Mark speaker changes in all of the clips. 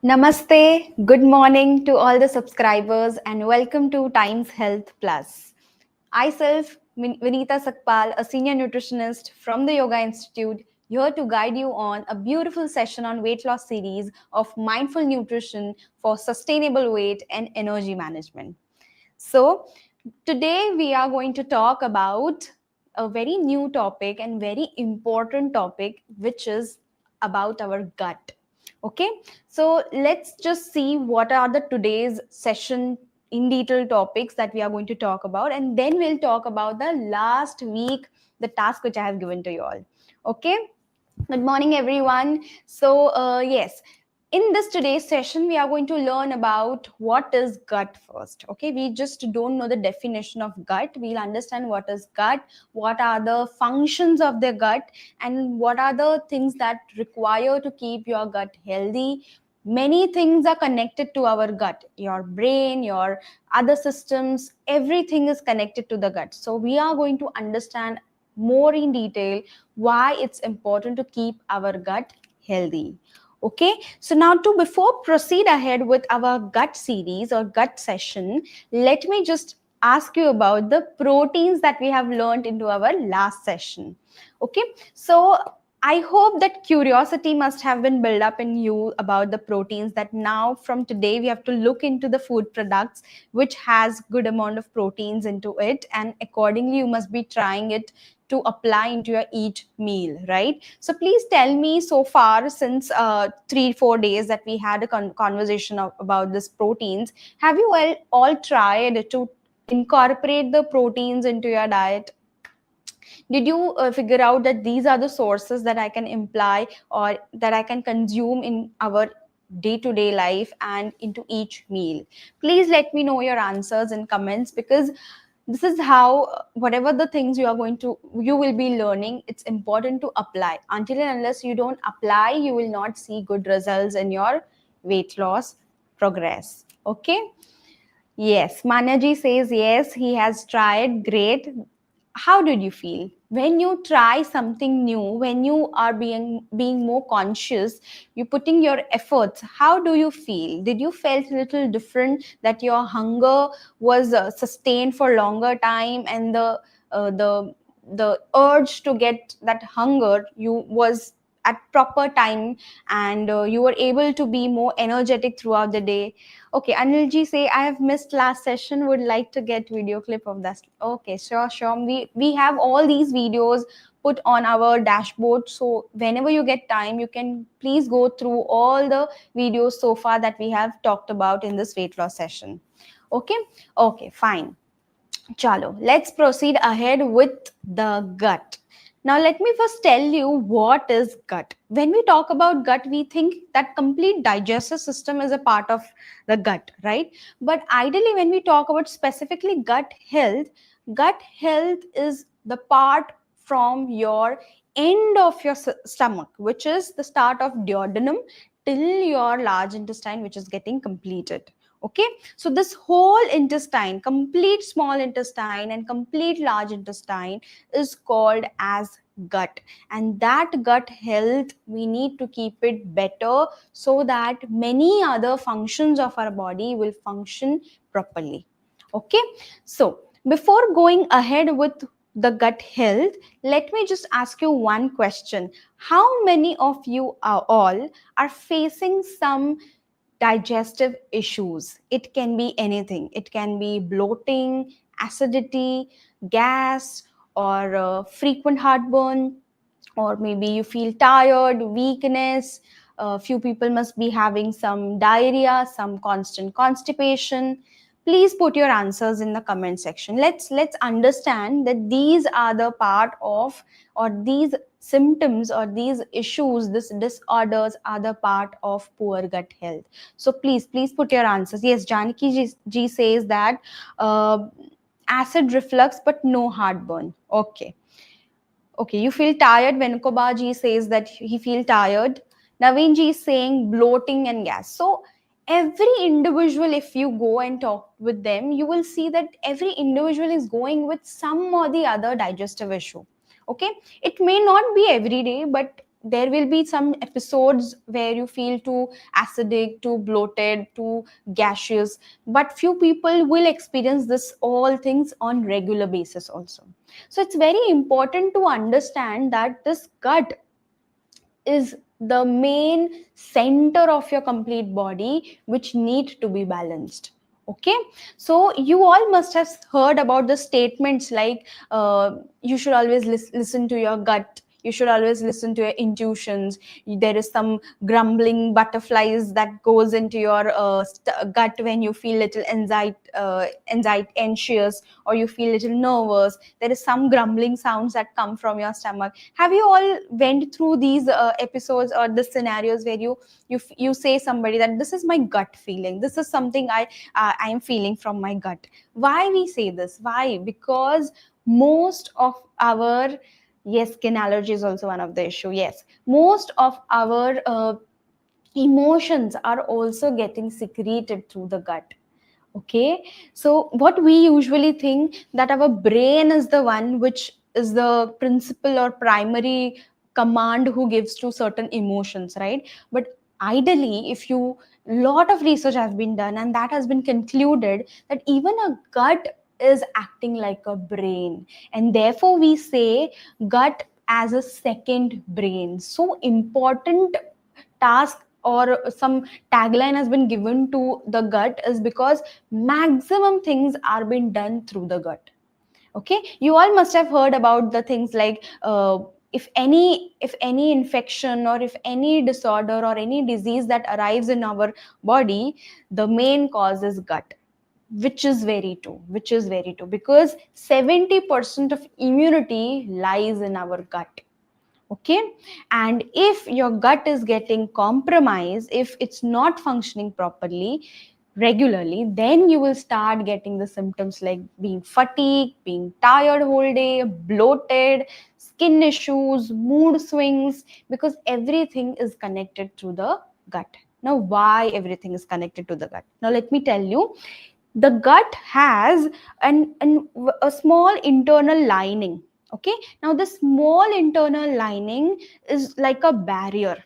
Speaker 1: Namaste, good morning to all the subscribers and welcome to Times Health Plus. I self, Vinita Sakpal, a senior nutritionist from the Yoga Institute, here to guide you on a beautiful session on weight loss series of mindful nutrition for sustainable weight and energy management. So today we are going to talk about a very new topic and very important topic, which is about our gut. Okay, so let's just see what are the today's session in detail topics that we are going to talk about, and then we'll talk about the last week, the task which I have given to you all. Okay, good morning, everyone. So, yes, in this today's session, we are going to learn about what is gut first. Okay, we just don't know the definition of gut. We'll understand what is gut, what are the functions of the gut, and what are the things that require to keep your gut healthy. Many things are connected to our gut, your brain, your other systems, everything is connected to the gut. So, we are going to understand more in detail why it's important to keep our gut healthy. Okay, so now to before proceed ahead with our gut series or gut session, let me just ask you about the proteins that we have learned into our last session. Okay, so I hope that curiosity must have been built up in you about the proteins, that now from today we have to look into the food products which has good amount of proteins into it, and accordingly you must be trying it to apply into your each meal, right? So please tell me, so far since 3-4 days that we had a conversation about this proteins, have you all tried to incorporate the proteins into your diet? Did you figure out that these are the sources that I can imply or that I can consume in our day-to-day life and into each meal? Please let me know your answers in comments, because this is how whatever the things you will be learning, it's important to apply. Until and unless you don't apply, you will not see good results in your weight loss progress. Okay, yes, Manaji says yes, he has tried. Great. How did you feel when you try something new, when you are being more conscious, you putting your efforts? How do you feel? Did you felt a little different, that your hunger was sustained for longer time, and the urge to get that hunger you was at proper time, and you were able to be more energetic throughout the day? Okay, Anilji say, I have missed last session, would like to get video clip of that. Okay, sure. We have all these videos put on our dashboard. So whenever you get time, you can please go through all the videos so far that we have talked about in this weight loss session. Okay, fine. Chalo, let's proceed ahead with the gut. Now, let me first tell you what is gut. When we talk about gut, we think that complete digestive system is a part of the gut, right? But ideally, when we talk about specifically gut health is the part from your end of your stomach, which is the start of duodenum, till your large intestine, which is getting completed. Okay, so this whole intestine, complete small intestine and complete large intestine, is called as gut. And that gut health, we need to keep it better, so that many other functions of our body will function properly. Okay, so before going ahead with the gut health, let me just ask you one question. How many of you are facing some digestive issues? It can be anything. It can be bloating, acidity, gas, or frequent heartburn, or maybe you feel tired, weakness. Few people must be having some diarrhea, some constant constipation. Please put your answers in the comment section. Let's understand that these are the part of, or these symptoms or these issues, these disorders are the part of poor gut health. So please put your answers. Yes, Janaki ji says that acid reflux but no heartburn. Okay, you feel tired. Venukoba ji says that he feel tired. Naveen ji is saying bloating and gas. So every individual, if you go and talk with them, you will see that every individual is going with some or the other digestive issue. Okay, it may not be every day, but there will be some episodes where you feel too acidic, too bloated, too gaseous. But few people will experience this all things on regular basis also. So it's very important to understand that this gut is the main center of your complete body, which need to be balanced. Okay, so you all must have heard about the statements like you should always listen to your gut, you should always listen to your intuitions. There is some grumbling butterflies that goes into your gut when you feel little anxious, or you feel little nervous. There is some grumbling sounds that come from your stomach. Have you all went through these episodes or the scenarios where you say somebody that this is my gut feeling, this is something I am feeling from my gut? Why we say this? Why? Because most of our, yes, skin allergy is also one of the issue. Yes, most of our emotions are also getting secreted through the gut. Okay, so what we usually think that our brain is the one which is the principal or primary command who gives to certain emotions, right? But ideally, if you, lot of research has been done and that has been concluded that even a gut is acting like a brain, and therefore we say gut as a second brain. So important task or some tagline has been given to the gut is because maximum things are being done through the gut. Okay, you all must have heard about the things like if any infection or if any disorder or any disease that arrives in our body, the main cause is gut, which is very true, because 70% of immunity lies in our gut. Okay, and if your gut is getting compromised, if it's not functioning properly regularly, then you will start getting the symptoms like being fatigued, being tired whole day, bloated, skin issues, mood swings, because everything is connected to the gut. Now, why everything is connected to the gut? Now let me tell you. The gut has a small internal lining. Okay, now the small internal lining is like a barrier.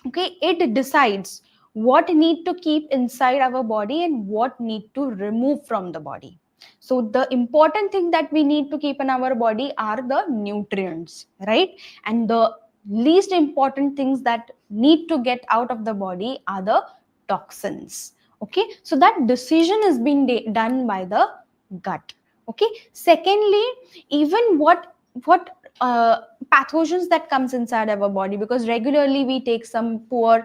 Speaker 1: Okay, it decides what need to keep inside our body and what need to remove from the body. So the important thing that we need to keep in our body are the nutrients, right? And the least important things that need to get out of the body are the toxins. Okay, so that decision is being done by the gut. Okay, secondly, even what pathogens that comes inside our body, because regularly we take some poor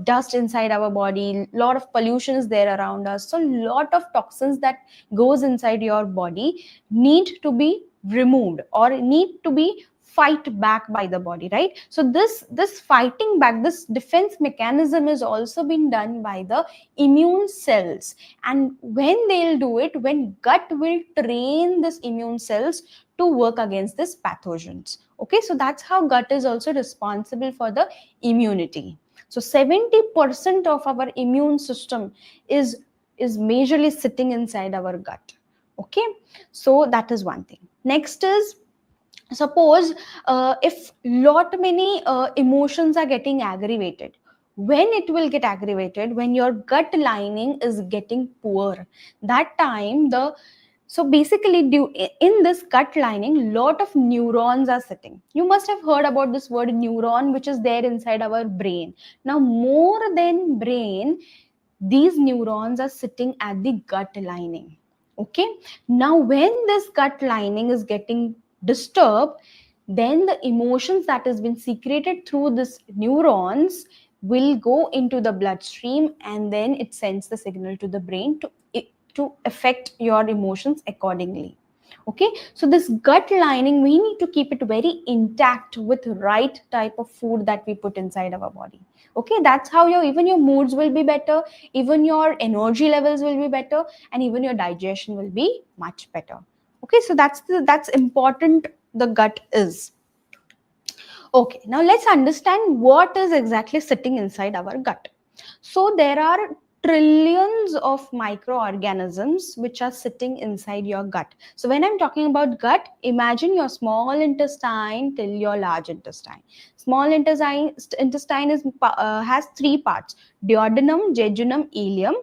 Speaker 1: dust inside our body, lot of pollution is there around us, so lot of toxins that goes inside your body need to be removed or need to be fight back by the body, right? So this fighting back, this defense mechanism is also been done by the immune cells. And when they'll do it, when gut will train this immune cells to work against these pathogens. Okay, so that's how gut is also responsible for the immunity. So 70% of our immune system is majorly sitting inside our gut. Okay, so that is one thing. Next is, suppose if lot many emotions are getting aggravated. When it will get aggravated? When your gut lining is getting poor. That time the, so basically in this gut lining, lot of neurons are sitting. You must have heard about this word neuron, which is there inside our brain. Now more than brain, these neurons are sitting at the gut lining. Okay, now when this gut lining is getting disturbed, then the emotions that has been secreted through this neurons will go into the bloodstream, and then it sends the signal to the brain to affect your emotions accordingly. Okay, so this gut lining, we need to keep it very intact with right type of food that we put inside our body. Okay, that's how your, even your moods will be better, even your energy levels will be better, and even your digestion will be much better. Okay, so that's important, the gut is. Okay, now let's understand what is exactly sitting inside our gut. So there are trillions of microorganisms which are sitting inside your gut. So when I'm talking about gut, imagine your small intestine till your large intestine. Small intestine has three parts: duodenum, jejunum, ileum,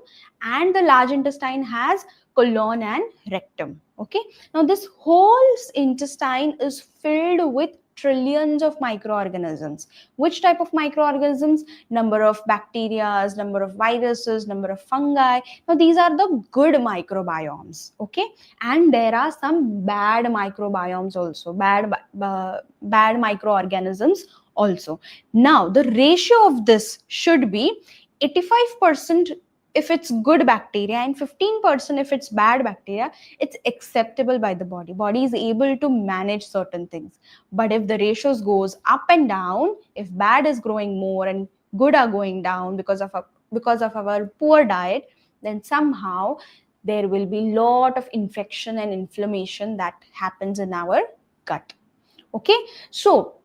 Speaker 1: and the large intestine has colon and rectum. Okay, now this whole intestine is filled with trillions of microorganisms. Which type of microorganisms? Number of bacteria, number of viruses, number of fungi. Now these are the good microbiomes, okay? And there are some bad microbiomes also, bad microorganisms also. Now the ratio of this should be 85% if it's good bacteria and 15% if it's bad bacteria. It's acceptable by the body is able to manage certain things. But if the ratios goes up and down, if bad is growing more and good are going down because of our poor diet, then somehow there will be lot of infection and inflammation that happens in our gut. Okay, so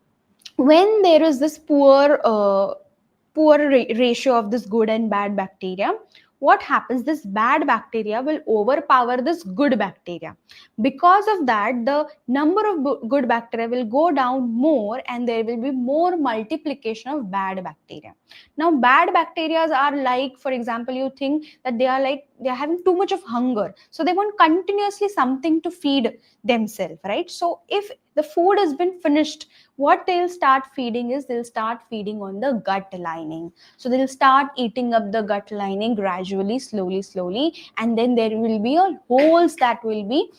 Speaker 1: when there is this poor ratio of this good and bad bacteria, what happens? This bad bacteria will overpower this good bacteria. Because of that, the number of good bacteria will go down more, and there will be more multiplication of bad bacteria. Now bad bacteria are like, for example, you think that they are having too much of hunger, so they want continuously something to feed themselves, right? So if the food has been finished, what they'll start feeding is they'll start feeding on the gut lining. So they'll start eating up the gut lining gradually, slowly, and then there will be a holes that will be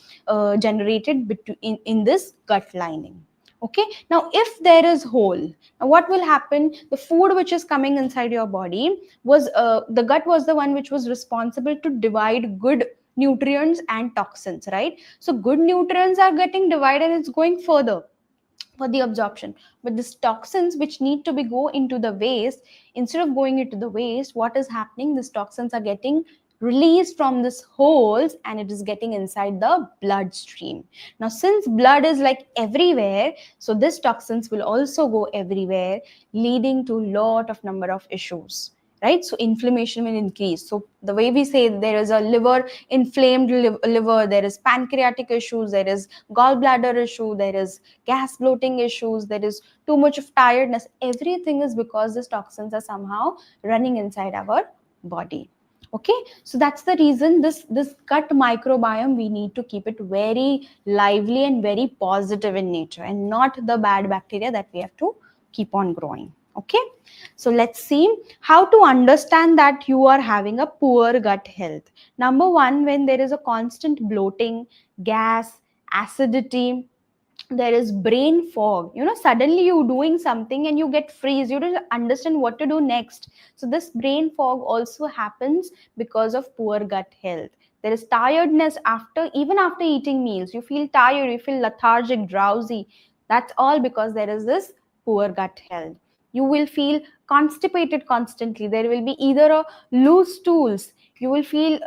Speaker 1: generated in this gut lining. Okay, now if there is hole, now what will happen? The food which is coming inside your body was the gut was the one which was responsible to divide good nutrients and toxins, right? So good nutrients are getting divided and it's going further for the absorption, but these toxins which need to be go into the waste, instead of going into the waste, what is happening? These toxins are getting released from this holes and it is getting inside the bloodstream. Now since blood is like everywhere, so these toxins will also go everywhere, leading to lot of number of issues, right? So inflammation will increase. So the way we say, there is a liver inflamed liver, there is pancreatic issues, there is gallbladder issue, there is gas bloating issues, there is too much of tiredness. Everything is because these toxins are somehow running inside our body. Okay, so that's the reason this gut microbiome, we need to keep it very lively and very positive in nature, and not the bad bacteria that we have to keep on growing. Okay, so let's see how to understand that you are having a poor gut health. Number one, when there is a constant bloating, gas, acidity, there is brain fog. Suddenly you doing something and you get freeze, you don't understand what to do next. So this brain fog also happens because of poor gut health. There is tiredness even after eating meals. You feel tired, you feel lethargic, drowsy. That's all because there is this poor gut health. You will feel constipated constantly. There will be either a loose stools, you will feel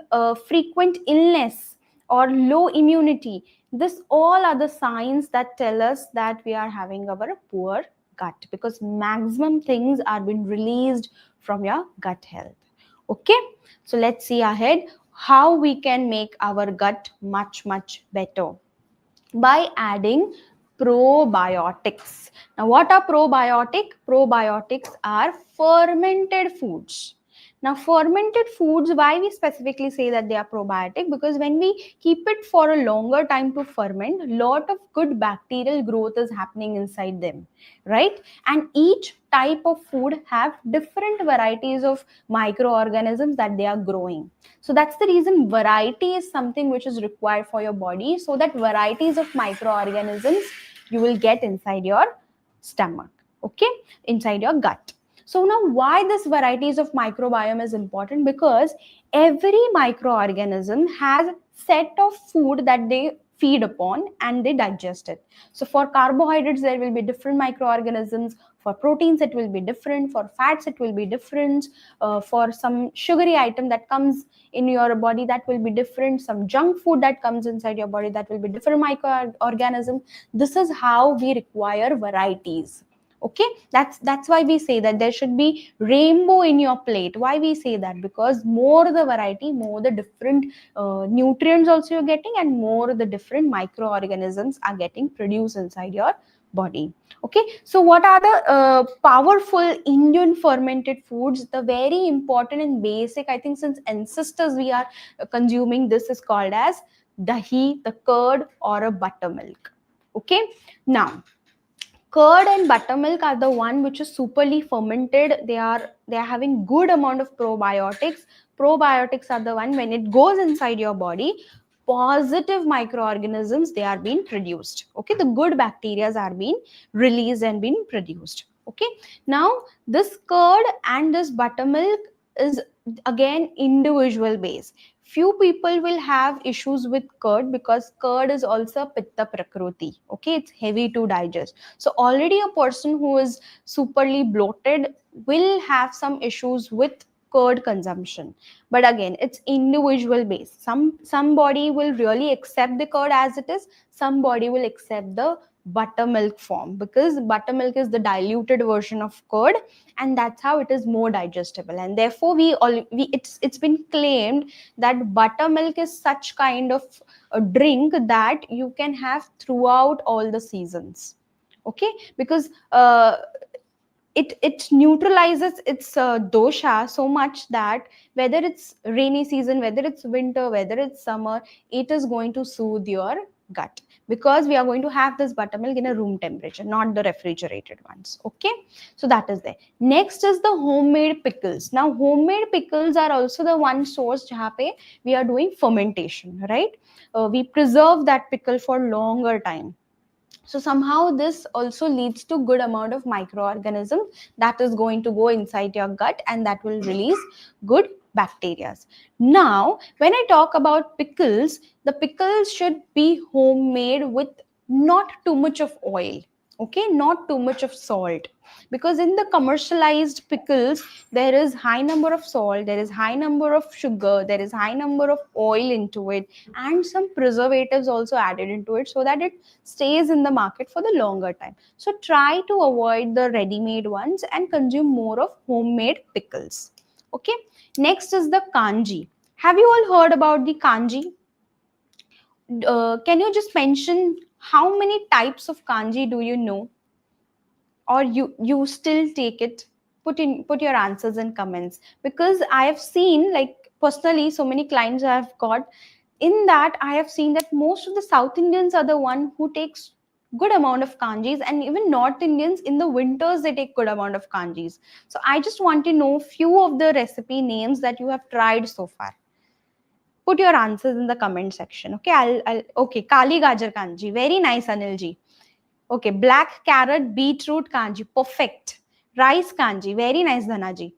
Speaker 1: frequent illness or low immunity. This all are the signs that tell us that we are having our poor gut, because maximum things are being released from your gut health. Okay, so let's see ahead how we can make our gut much better by adding probiotics. Now what are probiotic? Probiotics are fermented foods. Now fermented foods, why we specifically say that they are probiotic? Because when we keep it for a longer time to ferment, lot of good bacterial growth is happening inside them, right? And each type of food have different varieties of microorganisms that they are growing. So that's the reason variety is something which is required for your body, so that varieties of microorganisms you will get inside your stomach, okay, inside your gut. So now why this varieties of microbiome is important? Because every microorganism has set of food that they feed upon and they digest it. So for carbohydrates there will be different microorganisms, for proteins it will be different, for fats it will be different, for some sugary item that comes in your body that will be different, some junk food that comes inside your body that will be different microorganism. This is how we require varieties. Okay, that's why we say that there should be rainbow in your plate. Why we say that? Because more the variety, more the different nutrients also you're getting, and more the different microorganisms are getting produced inside your body. Okay, so what are the powerful Indian fermented foods? The very important and basic, I think since ancestors we are consuming this, is called as dahi, the curd or a buttermilk. Okay, now Curd and buttermilk are the one which is superly fermented. They are having good amount of probiotics. Probiotics are the one when it goes inside your body, positive microorganisms, they are being produced. Okay, the good bacteria are being released and being produced. Okay, now this curd and this buttermilk is again individual base. Few people will have issues with curd because curd is also pitta prakriti. Okay, it's heavy to digest, so already a person who is superly bloated will have some issues with curd consumption. But again, it's individual based. Somebody will really accept the curd as it is, somebody will accept the buttermilk form, because buttermilk is the diluted version of curd, and that's how it is more digestible. And therefore it's been claimed that buttermilk is such kind of a drink that you can have throughout all the seasons. Okay, because it neutralizes its dosha so much that whether it's rainy season, whether it's winter, whether it's summer, it is going to soothe your gut, because we are going to have this buttermilk in a room temperature, not the refrigerated ones. Okay, so that is there. Next is the homemade pickles. Now homemade pickles are also the one source jahan pe we are doing fermentation, right? We preserve that pickle for longer time, so somehow this also leads to good amount of microorganism that is going to go inside your gut, and that will release good bacteria. Now when I talk about pickles, the pickles should be homemade with not too much of oil. Okay, not too much of salt, because in the commercialized pickles there is high number of salt, there is high number of sugar, there is high number of oil into it, and some preservatives also added into it, so that it stays in the market for the longer time. So try to avoid the ready-made ones and consume more of homemade pickles. Okay, next is the kanji. Have you all heard about the kanji? Can you just mention how many types of kanji do you know, or you still take it? Put your answers in comments, because I have seen, like personally, so many clients I have got, in that I have seen that most of the South Indians are the one who takes good amount of kanjis, and even North Indians in the winters they take good amount of kanjis. So I just want to know few of the recipe names that you have tried so far. Put your answers in the comment section. Okay, I'll okay, kali gajar kanji, very nice, Anilji. Okay, black carrot beetroot kanji, perfect. Rice kanji, very nice, Dhanaji.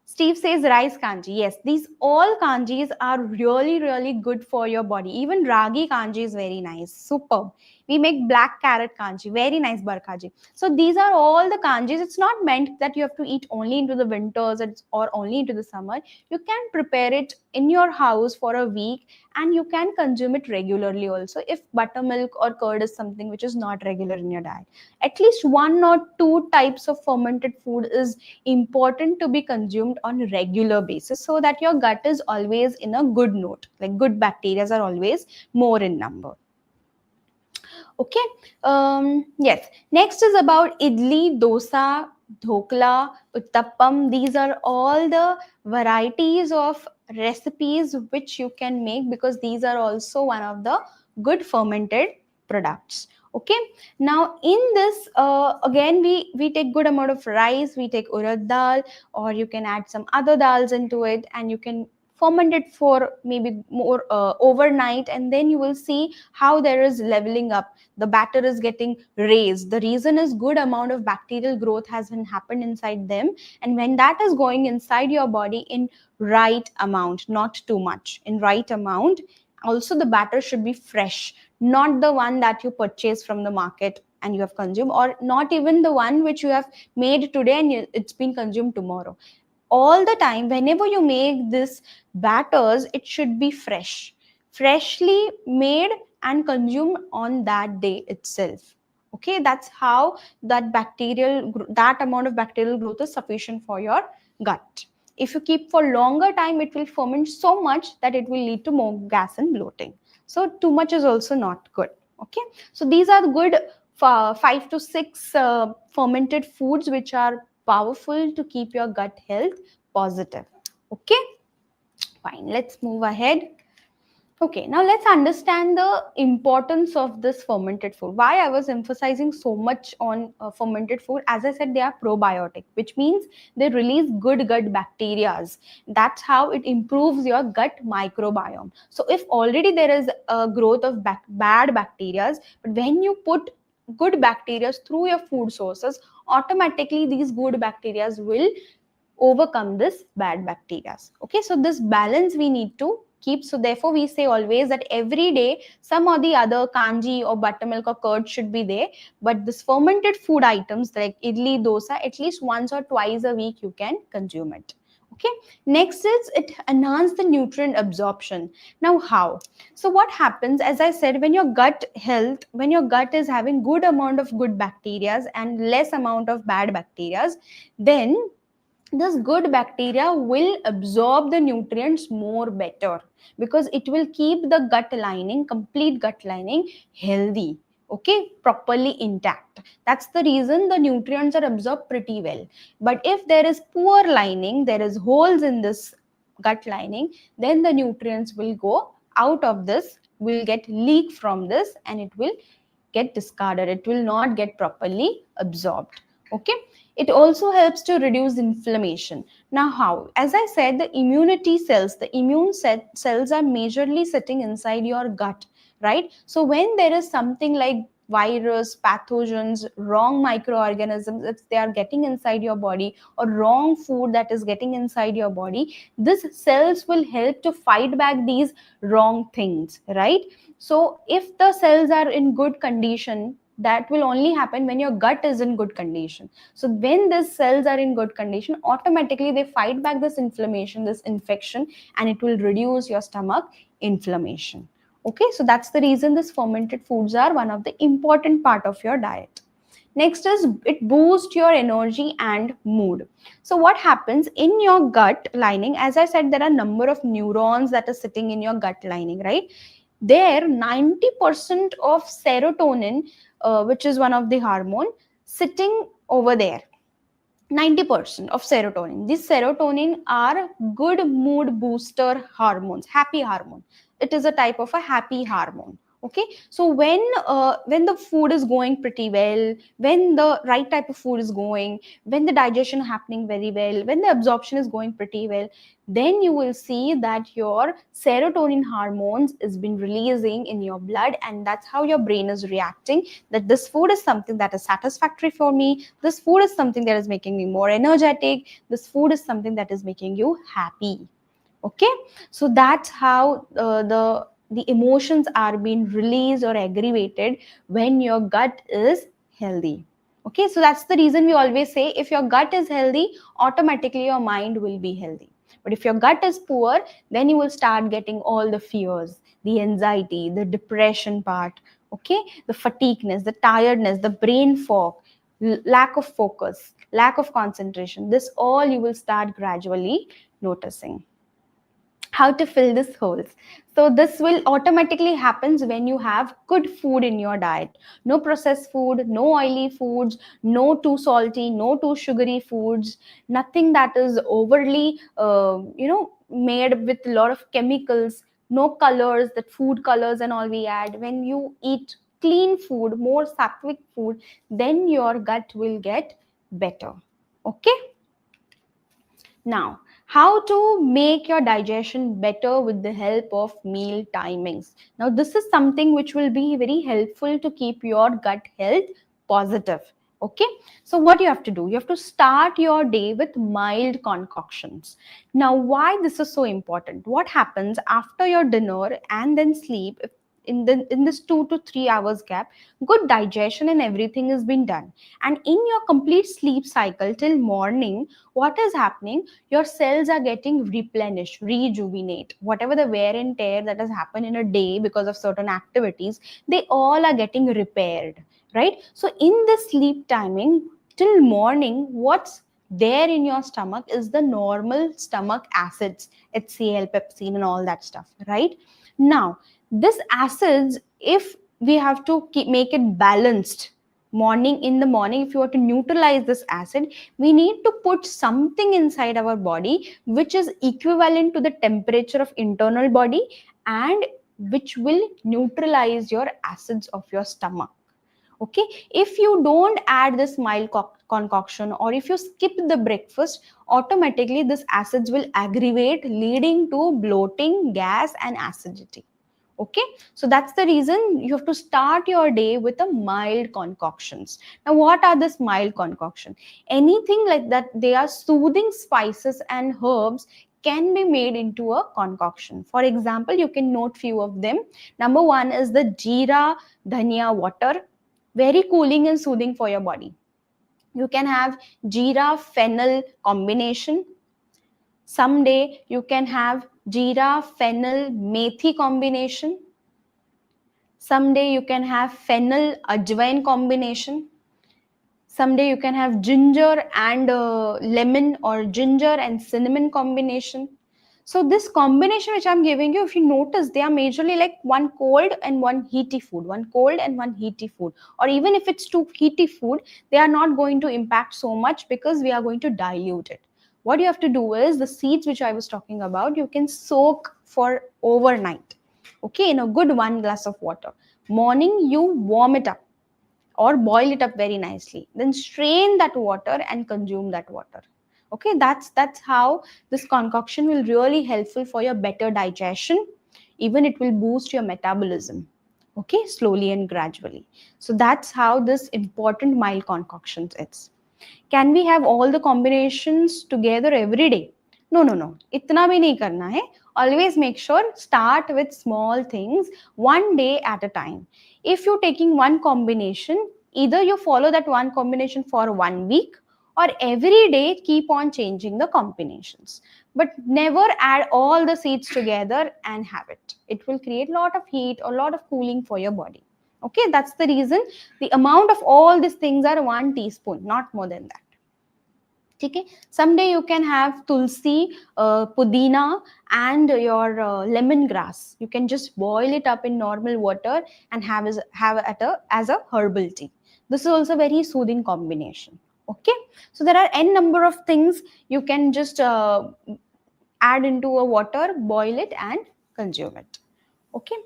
Speaker 1: Steve says rice kanji. Yes, these all kanjis are really, really good for your body. Even ragi kanji is very nice. Superb. We make black carrot kanji. Very nice, Barkaji. So these are all the kanjis. It's not meant that you have to eat only into the winters or only into the summer. You can prepare it in your house for a week, and you can consume it regularly also, if buttermilk or curd is something which is not regular in your diet. At least one or two types of fermented food is important to be consumed on a regular basis, so that your gut is always in a good note, like good bacteria are always more in number. Okay, yes, next is about idli, dosa, dhokla, uttappam. These are all the varieties of recipes which you can make, because these are also one of the good fermented products. Okay, now in this again we take good amount of rice, we take urad dal, or you can add some other dals into it, and you can ferment it for maybe more overnight, and then you will see how there is leveling up, the batter is getting raised. The reason is good amount of bacterial growth has been happened inside them, and when that is going inside your body in right amount, not too much, in right amount, also the batter should be fresh, not the one that you purchase from the market and you have consumed, or not even the one which you have made today and it's been consumed tomorrow. All the time whenever you make this batters, it should be freshly made and consumed on that day itself. Okay, that's how that amount of bacterial growth is sufficient for your gut. If you keep for longer time, it will ferment so much that it will lead to more gas and bloating. So too much is also not good. Okay, so these are the good 5 to 6 fermented foods which are powerful to keep your gut health positive. Okay, fine, let's move ahead. Okay, now let's understand the importance of this fermented food. Why I was emphasizing so much on fermented food. As I said, they are probiotic, which means they release good gut bacteria. That's how it improves your gut microbiome. So if already there is a growth of bad bacteria, but when you put good bacteria through your food sources, automatically these good bacteria will overcome this bad bacteria. Okay, so this balance we need to keep. So therefore we say always that every day some or the other kanji or buttermilk or curd should be there, but this fermented food items like idli, dosa, at least once or twice a week you can consume it. Okay, next is it enhance the nutrient absorption. Now how? So what happens, as I said, when your gut health, when your gut is having good amount of good bacteria and less amount of bad bacteria, then this good bacteria will absorb the nutrients more better, because it will keep the gut lining, complete gut lining, healthy, okay, properly intact. That's the reason the nutrients are absorbed pretty well. But if there is poor lining, there is holes in this gut lining, then the nutrients will go out of this, will get leak from this, and it will get discarded, it will not get properly absorbed. Okay, it also helps to reduce inflammation. Now how? As I said, the immunity cells, the cells are majorly sitting inside your gut, right? So when there is something like virus, pathogens, wrong microorganisms, if they are getting inside your body, or wrong food that is getting inside your body, these cells will help to fight back these wrong things, right? So if the cells are in good condition, that will only happen when your gut is in good condition. So when these cells are in good condition, automatically they fight back this inflammation, this infection, and it will reduce your stomach inflammation. Okay, so that's the reason these fermented foods are one of the important part of your diet. Next is it boosts your energy and mood. So what happens in your gut lining? As I said, there are a number of neurons that are sitting in your gut lining, right? There 90% of serotonin, which is one of the hormone, sitting over there. 90% of serotonin. These serotonin are good mood booster hormones, happy hormone. It is a type of a happy hormone. Okay, so when the food is going pretty well, when the right type of food is going, when the digestion happening very well, when the absorption is going pretty well, then you will see that your serotonin hormones is been releasing in your blood, and that's how your brain is reacting, that this food is something that is satisfactory for me, this food is something that is making me more energetic, this food is something that is making you happy. Okay, so that's how the emotions are being released or aggravated when your gut is healthy. Okay, so that's the reason we always say if your gut is healthy, automatically your mind will be healthy. But if your gut is poor, then you will start getting all the fears, the anxiety, the depression part, okay, the fatigueness, the tiredness, the brain fog, lack of focus, lack of concentration. This all you will start gradually noticing. How to fill these holes? So this will automatically happens when you have good food in your diet. No processed food, no oily foods, no too salty, no too sugary foods, nothing that is overly made with a lot of chemicals, no colors, that food colors and all we add. When you eat clean food, more sattvic food, then your gut will get better. Okay, now, how to make your digestion better with the help of meal timings. Now, this is something which will be very helpful to keep your gut health positive. Okay, so what you have to do? You have to start your day with mild concoctions. Now, why this is so important? What happens after your dinner and then sleep? If in this 2 to 3 hours gap, good digestion and everything has been done, and in your complete sleep cycle till morning, what is happening? Your cells are getting replenished, rejuvenate. Whatever the wear and tear that has happened in a day because of certain activities, they all are getting repaired, right? So in the sleep timing till morning, what's there in your stomach is the normal stomach acids, HCl, pepsin, and all that stuff, right? Now, this acids, if we have to make it balanced, in the morning, if you want to neutralize this acid, we need to put something inside our body which is equivalent to the temperature of internal body and which will neutralize your acids of your stomach. Okay, if you don't add this mild concoction, or if you skip the breakfast, automatically this acids will aggravate, leading to bloating, gas and acidity. Okay, so that's the reason you have to start your day with a mild concoctions. Now what are this mild concoction? Anything like that, they are soothing spices and herbs can be made into a concoction. For example, you can note few of them. Number one is the jeera dhania water, very cooling and soothing for your body. You can have jeera fennel combination. Someday you can have jeera fennel methi combination. Someday you can have fennel ajwain combination. Someday you can have ginger and lemon, or ginger and cinnamon combination. So this combination which I'm giving you, if you notice, they are majorly like one cold and one heaty food, one cold and one heaty food. Or even if it's two heaty food, they are not going to impact so much because we are going to dilute it. What you have to do is the seeds which I was talking about, you can soak for overnight. Okay, in a good 1 glass of water. Morning, you warm it up or boil it up very nicely, then strain that water and consume that water. Okay, that's how this concoction will really helpful for your better digestion. Even it will boost your metabolism, okay, slowly and gradually. So that's how this important mild concoctions is. Can we have all the combinations together every day? No, no, no. Itna bhi nahi karna hai. Always make sure start with small things, one day at a time. If you're taking one combination, either you follow that one combination for 1 week, or every day keep on changing the combinations. But never add all the seeds together and have it. It will create a lot of heat or a lot of cooling for your body. Okay, that's the reason the amount of all these things are 1 teaspoon, not more than that. Okay, someday you can have tulsi, pudina and your lemongrass. You can just boil it up in normal water and have as a herbal tea. This is also very soothing combination. Okay, so there are n number of things you can just add into a water, boil it and consume it. Okay,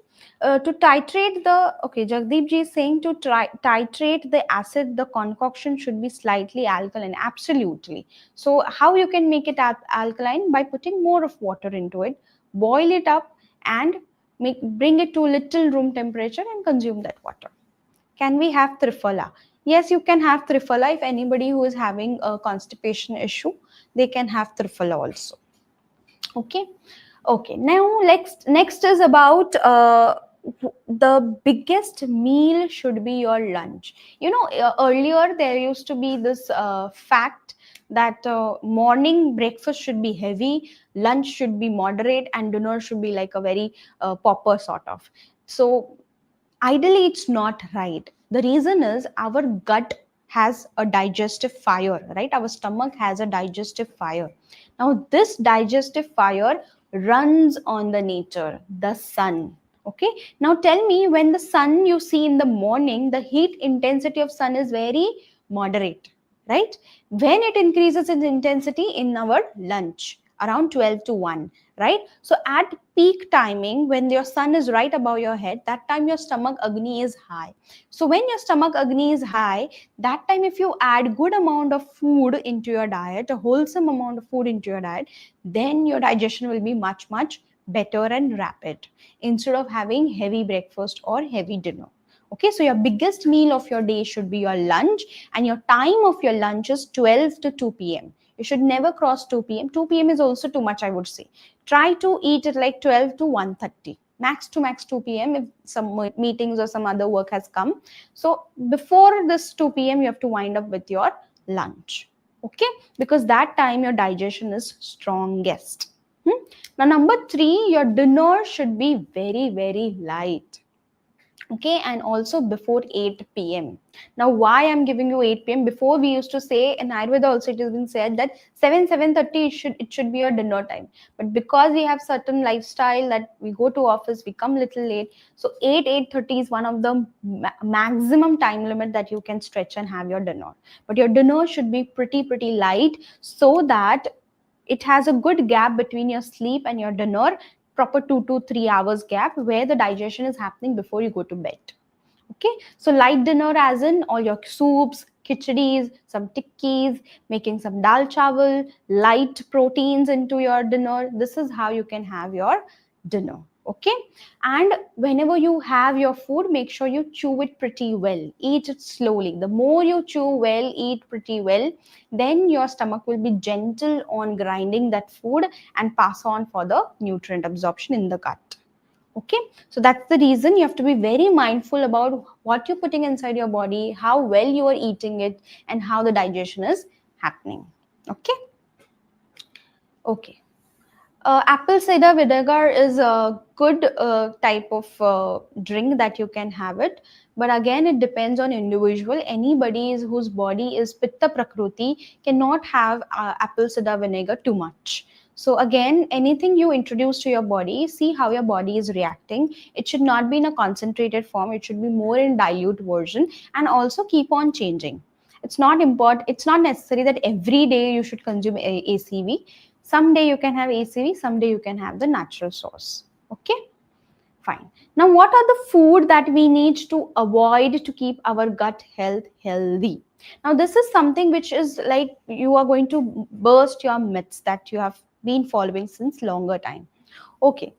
Speaker 1: to titrate the, okay, Jagdeep ji is saying to titrate the acid, the concoction should be slightly alkaline. Absolutely. So how you can make it alkaline? By putting more of water into it, boil it up and bring it to little room temperature and consume that water. Can we have triphala? Yes, you can have triphala. If anybody who is having a constipation issue, they can have triphala also. Okay, okay, now next is about the biggest meal should be your lunch. You know, earlier there used to be this fact that morning breakfast should be heavy, lunch should be moderate, and dinner should be like a very proper sort of. So ideally it's not right. The reason is our gut has a digestive fire, right? Our stomach has a digestive fire. Now this digestive fire runs on the nature, the sun. Okay, now tell me, when the sun you see in the morning, the heat intensity of sun is very moderate, right? When it increases in intensity in our lunch around 12 to 1, right? So at peak timing, when your sun is right above your head, that time your stomach agni is high. So when your stomach agni is high, that time if you add good amount of food into your diet, a wholesome amount of food into your diet, then your digestion will be much better and rapid, instead of having heavy breakfast or heavy dinner. Okay, so your biggest meal of your day should be your lunch, and your time of your lunch is 12 to 2 p.m. You should never cross 2 p.m. 2 p.m. is also too much, I would say. Try to eat it like 12 to 1:30. Max to max 2 p.m. if some meetings or some other work has come. So before this 2 p.m. you have to wind up with your lunch. Okay, because that time your digestion is strongest. Now number 3, your dinner should be very light. Okay, and also before 8 p.m. Now why I'm giving you 8 p.m.? Before we used to say, in Ayurveda also it has been said that 7:30 it should be your dinner time. But because we have certain lifestyle that we go to office, we come little late, so 8:30 is one of the maximum time limit that you can stretch and have your dinner. But your dinner should be pretty light, so that it has a good gap between your sleep and your dinner, proper 2 to 3 hours gap where the digestion is happening before you go to bed. Okay, so light dinner as in all your soups, khichdis, some tikkis, making some dal chawal, light proteins into your dinner. This is how you can have your dinner. Okay, and whenever you have your food, make sure you chew it pretty well. Eat it slowly. The more you chew well, eat pretty well, then your stomach will be gentle on grinding that food and pass on for the nutrient absorption in the gut. Okay, so that's the reason you have to be very mindful about what you're putting inside your body, how well you are eating it, and how the digestion is happening. Okay. Apple cider vinegar is a good type of drink that you can have it, but again it depends on individual. Anybody whose body is pitta prakruti cannot have apple cider vinegar too much. So again, anything you introduce to your body, see how your body is reacting. It should not be in a concentrated form, it should be more in dilute version, and also keep on changing. It's not important, it's not necessary that every day you should consume ACV. Someday you can have ACV, someday you can have the natural source. Okay, fine. Now, what are the food that we need to avoid to keep our gut health healthy? Now, this is something which is like you are going to burst your myths that you have been following since longer time. Okay,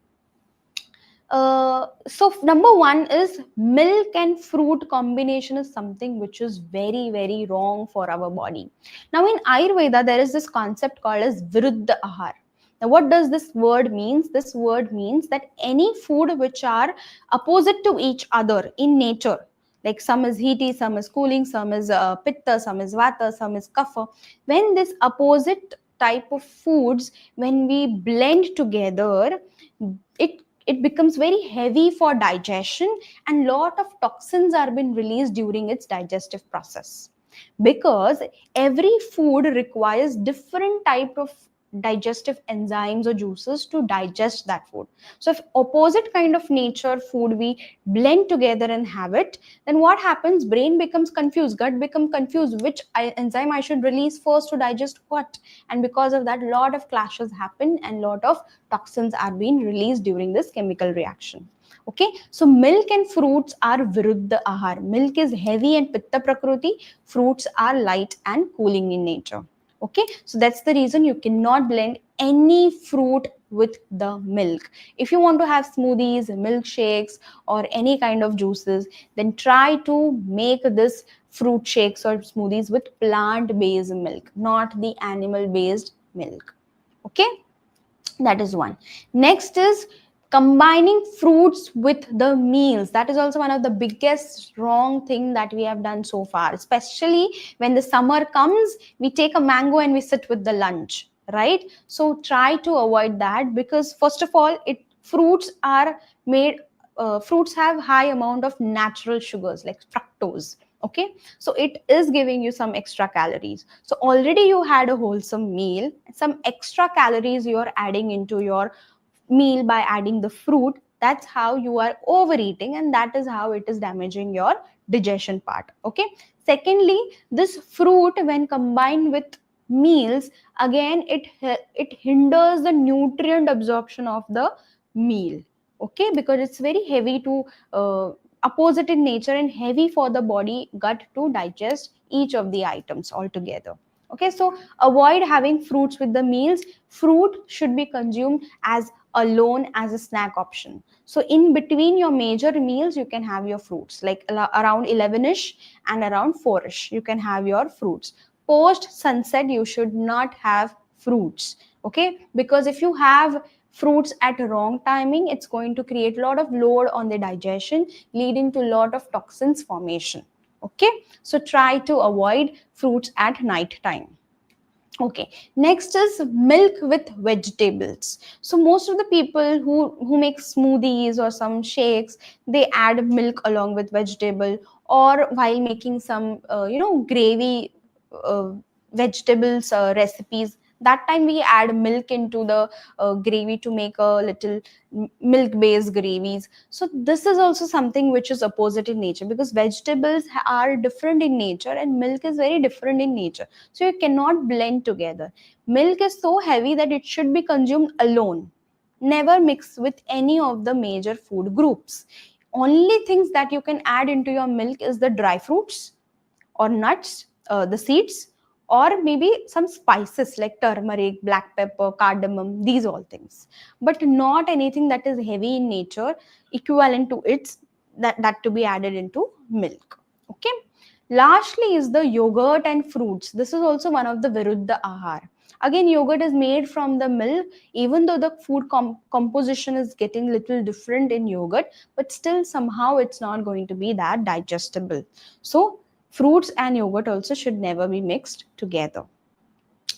Speaker 1: so number one is milk and fruit combination is something which is very, very wrong for our body. Now in Ayurveda, there is this concept called as Viruddha Ahar. Now what does this word means? This word means that any food which are opposite to each other in nature, like some is heaty, some is cooling, some is pitta, some is vata, some is kapha. When this opposite type of foods, when we blend together, it it becomes very heavy for digestion, and lot of toxins are being released during its digestive process, because every food requires different type of digestive enzymes or juices to digest that food. So if opposite kind of nature food we blend together and have it, then what happens? Brain becomes confused, gut becomes confused, which enzyme I should release first to digest what, and because of that lot of clashes happen and lot of toxins are being released during this chemical reaction. Okay, so milk and fruits are viruddha ahar. Milk is heavy and pitta prakruti, fruits are light and cooling in nature. Okay, so that's the reason you cannot blend any fruit with the milk. If you want to have smoothies, milkshakes, or any kind of juices, then try to make this fruit shakes or smoothies with plant-based milk, not the animal-based milk. Okay, that is one. Next is combining fruits with the meals. That is also one of the biggest wrong thing that we have done so far, especially when the summer comes, we take a mango and we sit with the lunch, right? So try to avoid that, because first of all, fruits are made fruits have high amount of natural sugars like fructose. Okay, so it is giving you some extra calories. So already you had a wholesome meal, some extra calories you are adding into your meal by adding the fruit. That's how you are overeating, and that is how it is damaging your digestion part. Okay, secondly, this fruit when combined with meals, again it hinders the nutrient absorption of the meal. Okay, because it's very heavy to opposite in nature and heavy for the body gut to digest each of the items altogether. Okay, so avoid having fruits with the meals. Fruit should be consumed as alone as a snack option. So in between your major meals you can have your fruits, like around 11ish and around 4ish you can have your fruits. Post sunset you should not have fruits. Okay, because if you have fruits at wrong timing, it's going to create a lot of load on the digestion, leading to a lot of toxins formation. Okay, so try to avoid fruits at night time. Okay, next is milk with vegetables. So most of the people who make smoothies or some shakes, they add milk along with vegetable, or while making some gravy uh, vegetables recipes, that time we add milk into the gravy to make a little milk based gravies. So this is also something which is opposite in nature, because vegetables are different in nature and milk is very different in nature, so you cannot blend together. Milk is so heavy that it should be consumed alone. Never mix with any of the major food groups. Only things that you can add into your milk is the dry fruits or nuts, the seeds, or maybe some spices like turmeric, black pepper, cardamom, these all things. But not anything that is heavy in nature, equivalent to its that to be added into milk. Okay. Lastly is the yogurt and fruits. This is also one of the Viruddha Ahar. Again, yogurt is made from the milk, even though the food composition is getting little different in yogurt, but still somehow it's not going to be that digestible. So fruits and yogurt also should never be mixed together.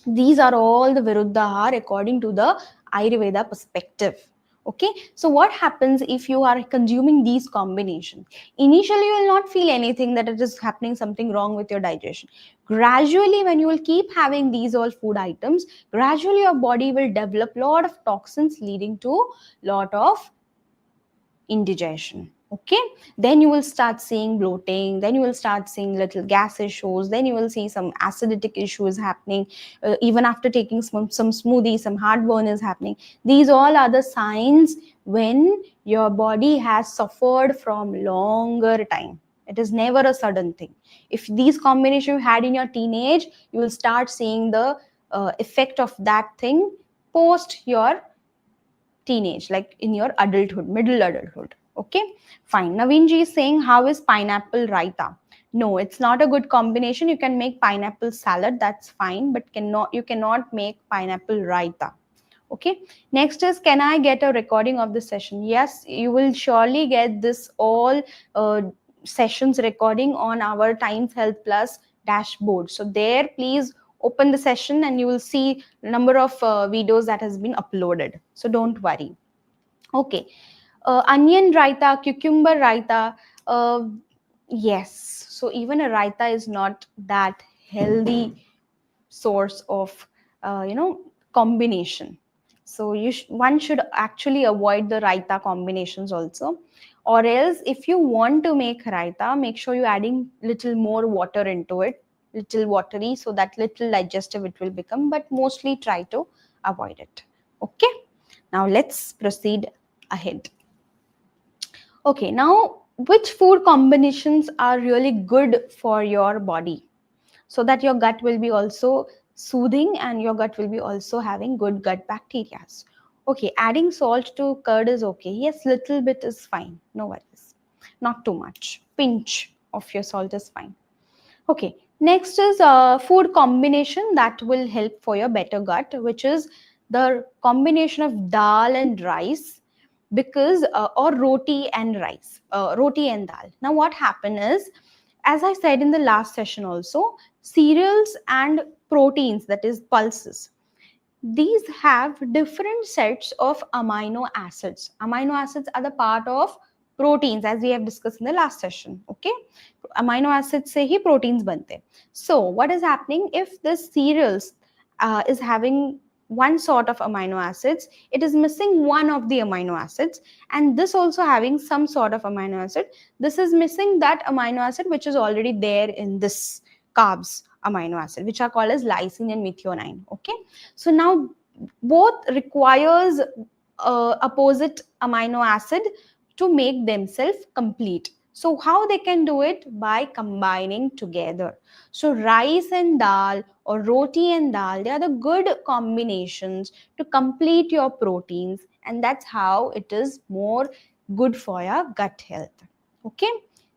Speaker 1: These are all the Viruddha according to the Ayurveda perspective. Okay, so what happens if you are consuming these combinations? Initially, you will not feel anything that it is happening something wrong with your digestion. Gradually, when you will keep having these all food items, gradually your body will develop lot of toxins leading to lot of indigestion. Okay, then you will start seeing bloating, then you will start seeing little gas issues, then you will see some acidic issues happening, even after taking some smoothie, some heartburn is happening. These all are the signs when your body has suffered from longer time. It is never a sudden thing. If these combinations you had in your teenage, you will start seeing the effect of that thing post your teenage, like in your adulthood, middle adulthood. Okay, fine. Naveenji is saying, how is pineapple raita? No, it's not a good combination. You can make pineapple salad, that's fine, but you cannot make pineapple raita. Okay, next is, can I get a recording of the session? Yes, you will surely get this all sessions recording on our Times Health Plus dashboard. So there, please open the session and you will see number of videos that has been uploaded. So don't worry. Okay, onion raita, cucumber raita. Yes, so even a raita is not that healthy source of combination. So one should actually avoid the raita combinations also. Or else, if you want to make raita, make sure you're adding little more water into it, little watery, so that little digestive it will become, but mostly try to avoid it. Okay, now let's proceed ahead. Okay, now which food combinations are really good for your body, so that your gut will be also soothing and your gut will be also having good gut bacteria? Okay, adding salt to curd is okay. Yes, little bit is fine. No worries. Not too much. Pinch of your salt is fine. Okay, next is a food combination that will help for your better gut, which is the combination of dal and rice, because or roti and dal. Now what happen is, as I said in the last session also, cereals and proteins, that is pulses, these have different sets of amino acids. Amino acids are the part of proteins, as we have discussed in the last session. Okay, amino acids se hi proteins bante. So what is happening, if this cereals is having one sort of amino acids, it is missing one of the amino acids, and this also having some sort of amino acid, this is missing that amino acid which is already there in this carbs amino acid, which are called as lysine and methionine. Okay, so now both requires opposite amino acid to make themselves complete. So how they can do it? By combining together. So rice and dal or roti and dal, they are the good combinations to complete your proteins, and that's how it is more good for your gut health. Okay.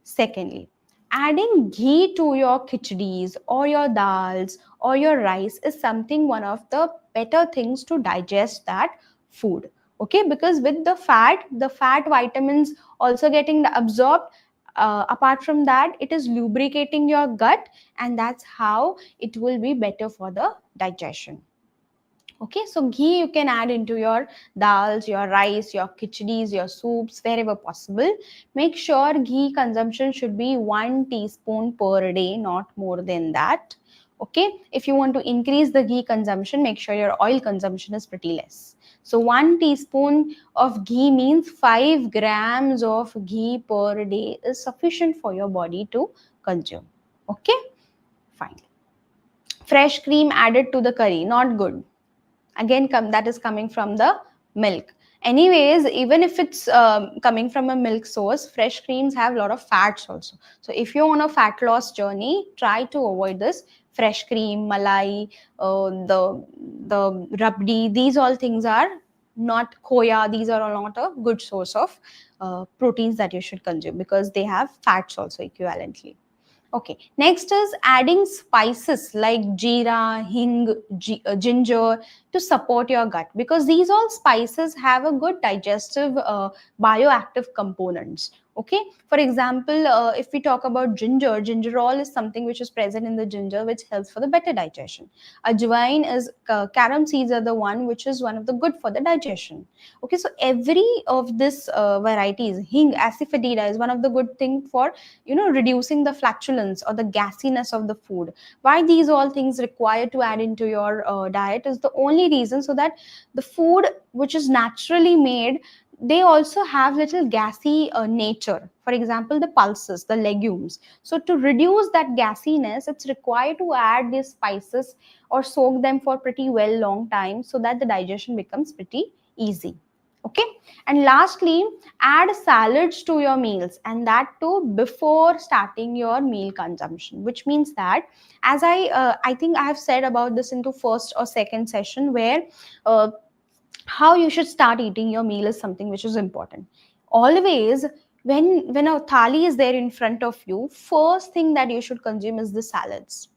Speaker 1: Secondly, adding ghee to your khichdis or your dals or your rice is something one of the better things to digest that food. Okay, because with the fat vitamins also getting absorbed. Apart from that, it is lubricating your gut, and that's how it will be better for the digestion. Okay, so ghee you can add into your dals, your rice, your khichdis, your soups, wherever possible. Make sure ghee consumption should be 1 teaspoon per day, not more than that. Okay, if you want to increase the ghee consumption, make sure your oil consumption is pretty less. So 1 teaspoon of ghee means 5 grams of ghee per day is sufficient for your body to consume. Okay, fine. Fresh cream added to the curry, not good. Again, that is coming from the milk. Anyways, even if it's coming from a milk source, fresh creams have a lot of fats also. So if you're on a fat loss journey, try to avoid this fresh cream, malai, the rabdi. These all things are not khoya. These are all not a good source of proteins that you should consume, because they have fats also equivalently. Okay, next is adding spices like jeera, hing, ginger to support your gut, because these all spices have a good digestive bioactive components. Okay, for example, if we talk about ginger, gingerol is something which is present in the ginger which helps for the better digestion. Ajwain is carom seeds are the one which is one of the good for the digestion. Okay, so every of this varieties, hing asafoetida is one of the good thing for reducing the flatulence or the gassiness of the food. Why these all things required to add into your diet is the only reason, so that the food which is naturally made, they also have little gassy nature. For example, the pulses, the legumes. So to reduce that gassiness, it's required to add these spices or soak them for pretty well long time, so that the digestion becomes pretty easy. Okay, and lastly, add salads to your meals, and that too before starting your meal consumption, which means that, as I think I have said about this into first or second session, where uh, how you should start eating your meal is something which is important. Always, when a thali is there in front of you, first thing that you should consume is the salads.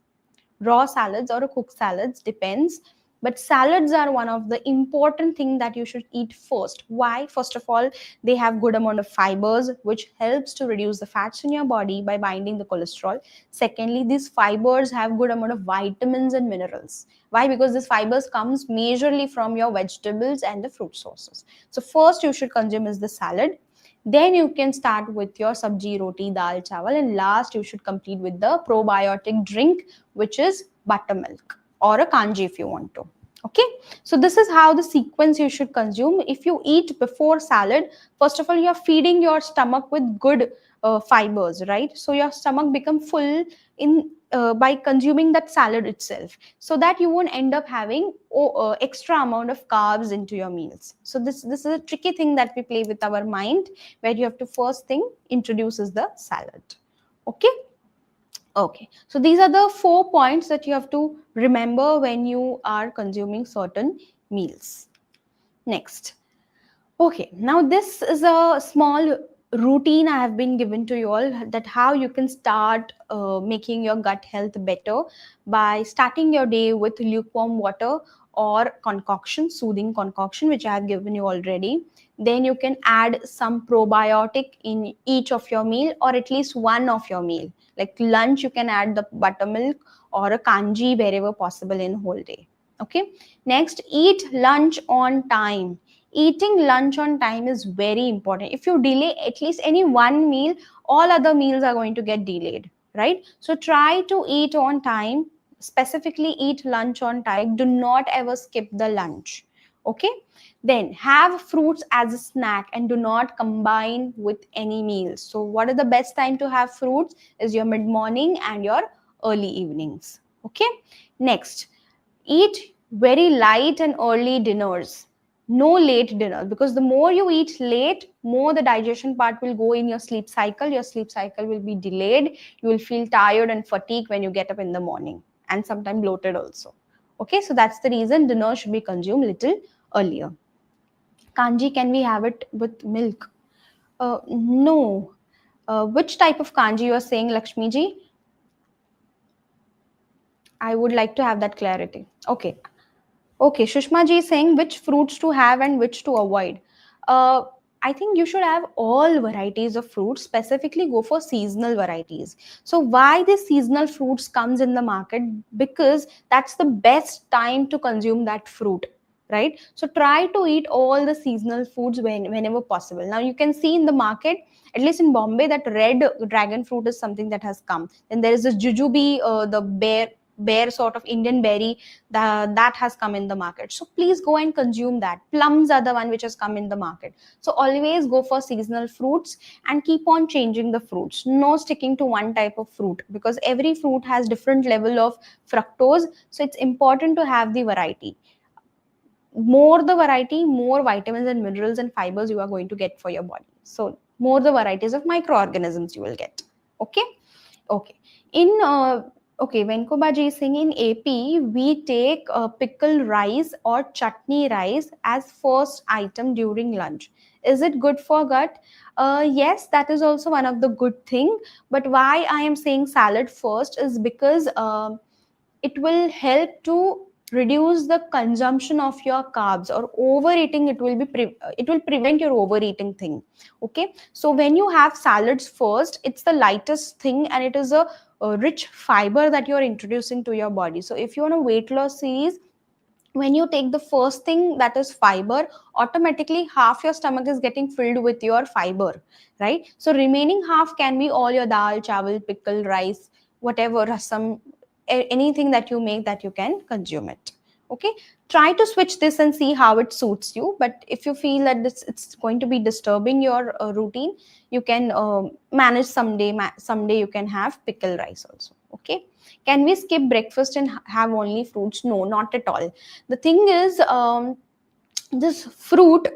Speaker 1: Raw salads or cooked salads, depends, but salads are one of the important thing that you should eat first. Why? First of all, they have good amount of fibers which helps to reduce the fats in your body by binding the cholesterol. Secondly, these fibers have good amount of vitamins and minerals. Why? Because this fibers comes majorly from your vegetables and the fruit sources. So first you should consume is the salad, then you can start with your sabji, roti, dal, chawal, and last you should complete with the probiotic drink, which is buttermilk or a kanji if you want to. Okay, so this is how the sequence you should consume. If you eat before salad, first of all, you're feeding your stomach with good fibers, right? So your stomach become full in by consuming that salad itself, so that you won't end up having extra amount of carbs into your meals. So this is a tricky thing that we play with our mind, where you have to first thing introduce is the salad. Okay. Okay, so these are the 4 points that you have to remember when you are consuming certain meals. Next. Okay, now this is a small routine I have been given to you all, that how you can start making your gut health better by starting your day with lukewarm water or concoction, soothing concoction, which I have given you already. Then you can add some probiotic in each of your meal, or at least one of your meal. Like lunch, you can add the buttermilk or a kanji wherever possible in whole day. Okay. Next, eat lunch on time. Eating lunch on time is very important. If you delay at least any one meal, all other meals are going to get delayed, right? So try to eat on time, specifically eat lunch on time. Do not ever skip the lunch. Okay, then have fruits as a snack and do not combine with any meals. So what is the best time to have fruits is your mid morning and your early evenings. Okay, next, eat very light and early dinners. No late dinner, because the more you eat late, more the digestion part will go in your sleep cycle. Your sleep cycle will be delayed. You will feel tired and fatigued when you get up in the morning, and sometimes bloated also. Okay, so that's the reason dinner should be consumed little earlier. Kanji, can we have it with milk? No. Which type of kanji you are saying, Lakshmi ji? I would like to have that clarity. Okay. Okay, Shushma ji is saying which fruits to have and which to avoid. Uh, I think you should have all varieties of fruits. Specifically, go for seasonal varieties. So, why the seasonal fruits comes in the market? Because that's the best time to consume that fruit, right? So, try to eat all the seasonal foods whenever possible. Now, you can see in the market, at least in Bombay, that red dragon fruit is something that has come. Then there is this jujube, the bear sort of Indian berry that has come in the market. So please go and consume that. Plums are the one which has come in the market. So always go for seasonal fruits and keep on changing the fruits. No sticking to one type of fruit, because every fruit has different level of fructose. So it's important to have the variety. more the variety, more vitamins and minerals and fibers you are going to get for your body. So more the varieties of microorganisms you will get. Okay. Okay. In okay, Venkobaji is saying in AP we take pickle rice or chutney rice as first item during lunch. Is it good for gut? Yes, that is also one of the good thing. But why I am saying salad first is because it will help to reduce the consumption of your carbs, or overeating it will be it will prevent your overeating thing. Okay, so when you have salads first, it's the lightest thing and it is a rich fiber that you're introducing to your body. So if you're on a weight loss series, when you take the first thing, that is fiber, automatically half your stomach is getting filled with your fiber, right? So remaining half can be all your dal, chawal, pickle, rice, whatever, rasam, anything that you make that you can consume it. Okay, try to switch this and see how it suits you. But if you feel that it's going to be disturbing your routine, you can manage someday. Someday you can have pickle rice also. Okay, can we skip breakfast and have only fruits? No, not at all. The thing is, this fruit,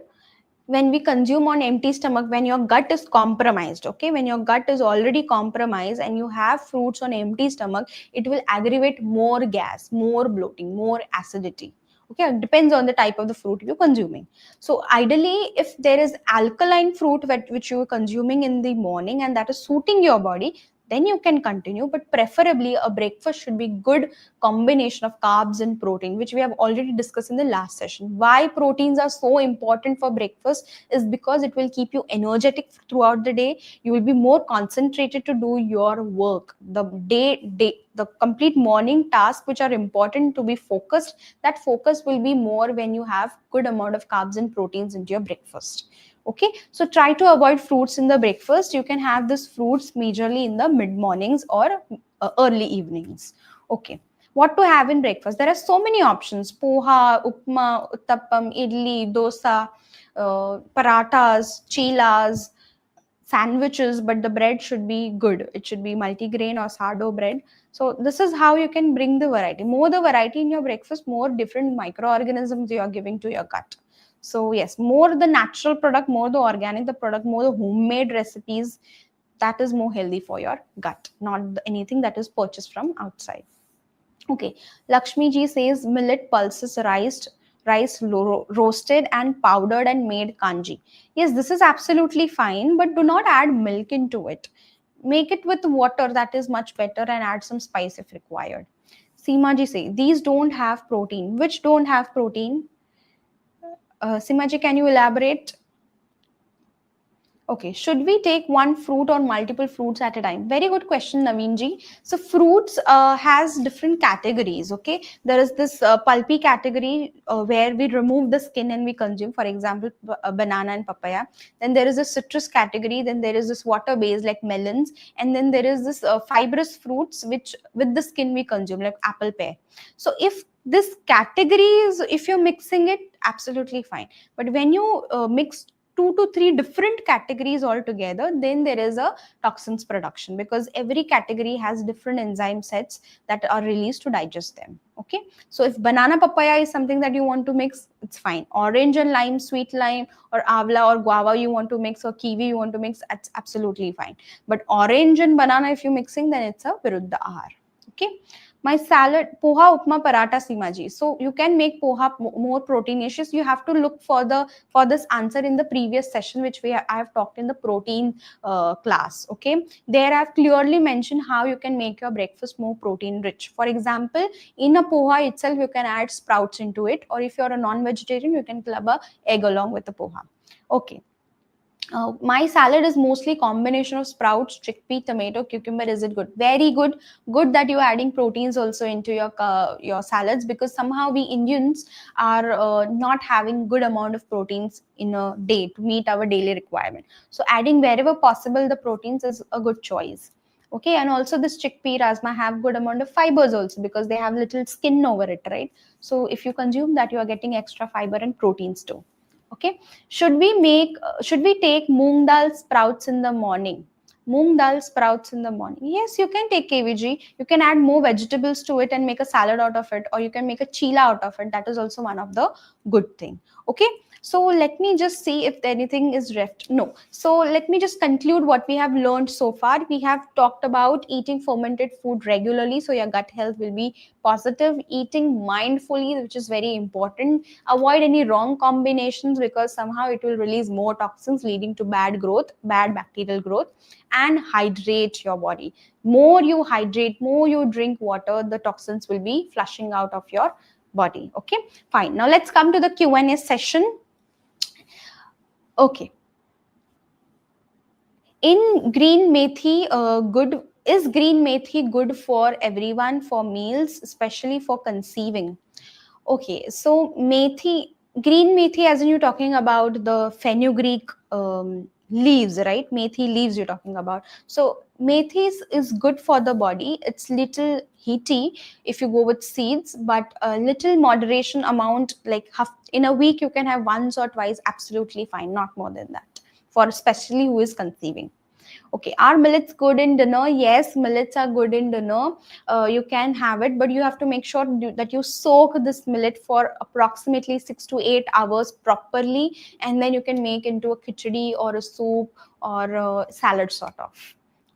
Speaker 1: when we consume on empty stomach, when your gut is compromised, okay, when your gut is already compromised and you have fruits on empty stomach, it will aggravate more gas, more bloating, more acidity. Okay, it depends on the type of the fruit you're consuming. So ideally, if there is alkaline fruit which you're consuming in the morning and that is suiting your body, then you can continue. But preferably a breakfast should be good combination of carbs and protein, which we have already discussed in the last session. Why proteins are so important for breakfast is because it will keep you energetic throughout the day. You will be more concentrated to do your work. The complete morning tasks which are important to be focused, that focus will be more when you have good amount of carbs and proteins into your breakfast. Okay, so try to avoid fruits in the breakfast. You can have this fruits majorly in the mid mornings or early evenings. Okay, what to have in breakfast? There are so many options: poha, upma, uttapam, idli, dosa, parathas, chilas, sandwiches. But the bread should be good. It should be multigrain or sourdough bread. So this is how you can bring the variety. More the variety in your breakfast, more different microorganisms you are giving to your gut. So yes, more the natural product, more the organic the product, more the homemade recipes, that is more healthy for your gut, not anything that is purchased from outside. Okay, Lakshmi ji says millet pulses roasted and powdered and made kanji. Yes, this is absolutely fine, but do not add milk into it. Make it with water, that is much better, and add some spice if required. Seema ji say these don't have protein. Which don't have protein? Seema ji, can you elaborate? Okay, should we take one fruit or multiple fruits at a time? Very good question, Naveen ji. So fruits has different categories. Okay, there is this pulpy category where we remove the skin and we consume. For example, banana and papaya. Then there is a citrus category. Then there is this water based like melons, and then there is this fibrous fruits which with the skin we consume like apple, pear. So if this categories, if you're mixing it, absolutely fine. But when you mix 2 to 3 different categories altogether, then there is a toxins production, because every category has different enzyme sets that are released to digest them. Okay, so if banana papaya is something that you want to mix, it's fine. Orange and lime, sweet lime, or avla or guava you want to mix, or kiwi you want to mix, that's absolutely fine. But orange and banana if you're mixing, then it's a viruddha ahar. Okay, my salad, poha, upma, paratha, simaji. So you can make poha more proteinaceous. You have to look for this answer in the previous session which I have talked in the protein class. Okay, there I've clearly mentioned how you can make your breakfast more protein rich. For example, in a poha itself you can add sprouts into it, or if you're a non-vegetarian you can club a egg along with the poha. Okay, my salad is mostly combination of sprouts, chickpea, tomato, cucumber. Is it good? Very good. Good that you're adding proteins also into your salads, because somehow we Indians are not having good amount of proteins in a day to meet our daily requirement. So adding wherever possible the proteins is a good choice. Okay, and also this chickpea rasma have good amount of fibers also, because they have little skin over it, right? So if you consume that, you are getting extra fiber and proteins too. Okay, should we take moong dal sprouts in the morning? Moong dal sprouts in the morning. Yes, you can take KVG. You can add more vegetables to it and make a salad out of it, or you can make a chila out of it. That is also one of the good thing. Okay. So let me just see if anything is left. No. So let me just conclude what we have learned so far. We have talked about eating fermented food regularly, so your gut health will be positive. Eating mindfully, which is very important. Avoid any wrong combinations because somehow it will release more toxins, leading to bad growth, bad bacterial growth. And hydrate your body. More you hydrate, more you drink water, the toxins will be flushing out of your body. Okay, fine. Now let's come to the Q&A session. Okay. In green methi, is green methi good for everyone for meals, especially for conceiving? Okay, so methi, green methi, as in you're talking about the fenugreek leaves, right? Methi leaves you're talking about. So methi is good for the body. It's little heaty if you go with seeds, but a little moderation amount, like half in a week, you can have once or twice, absolutely fine, not more than that. For especially who is conceiving. Okay, are millets good in dinner? Yes, millets are good in dinner. You can have it, but you have to make sure that you soak this millet for approximately 6 to 8 hours properly, and then you can make into a khichdi or a soup or a salad sort of.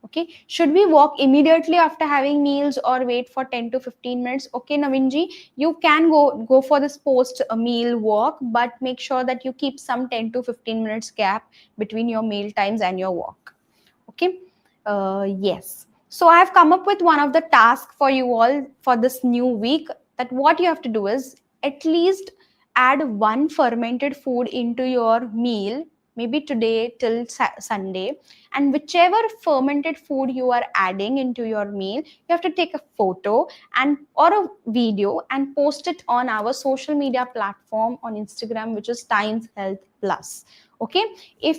Speaker 1: Okay, should we walk immediately after having meals or wait for 10 to 15 minutes? Okay, Navinji, you can go for this post meal walk, but make sure that you keep some 10 to 15 minutes gap between your meal times and your walk. Okay, yes. So I have come up with one of the tasks for you all for this new week, that what you have to do is at least add one fermented food into your meal, maybe today till Sunday, and whichever fermented food you are adding into your meal, you have to take a photo and or a video and post it on our social media platform on Instagram, which is Times Health Plus. Okay, if